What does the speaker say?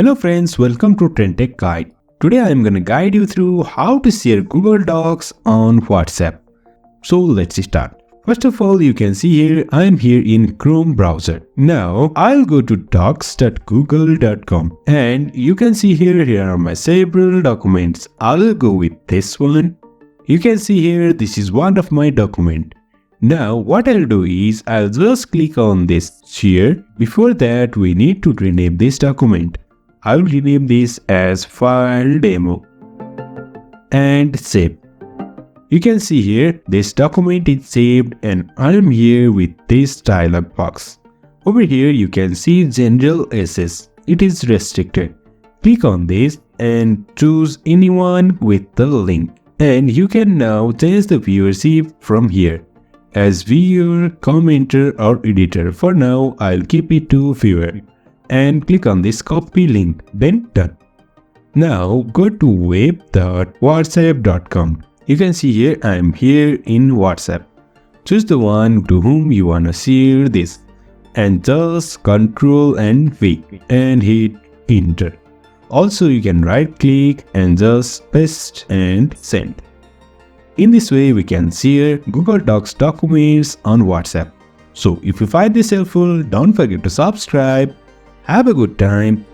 Hello friends, welcome to TrendTech Guide. Today I am going to guide you through how to share Google Docs on WhatsApp. So let's start. First of all, you can see here I am here in Chrome browser. Now I'll go to docs.google.com and you can see here are my several documents. I'll go with this one. You can see here this is one of my document. Now what I'll do is I'll just click on this share. Before that we need to rename this document. I'll rename this as file demo and save. You can see here this document is saved and I'm here with this dialog box. Over here you can see general access. It is restricted. Click on this and choose anyone with the link. And you can now change the viewership from here as viewer, commenter or editor. For now I'll keep it to viewer. And click on this copy link, then done. Now go to web.whatsapp.com. You can see here I am here in WhatsApp. Choose the one to whom you want to share this and just Ctrl and V and hit enter. Also you can right click and just paste and send. In this way we can share Google Docs documents on WhatsApp. So if you find this helpful, don't forget to subscribe. Have a good time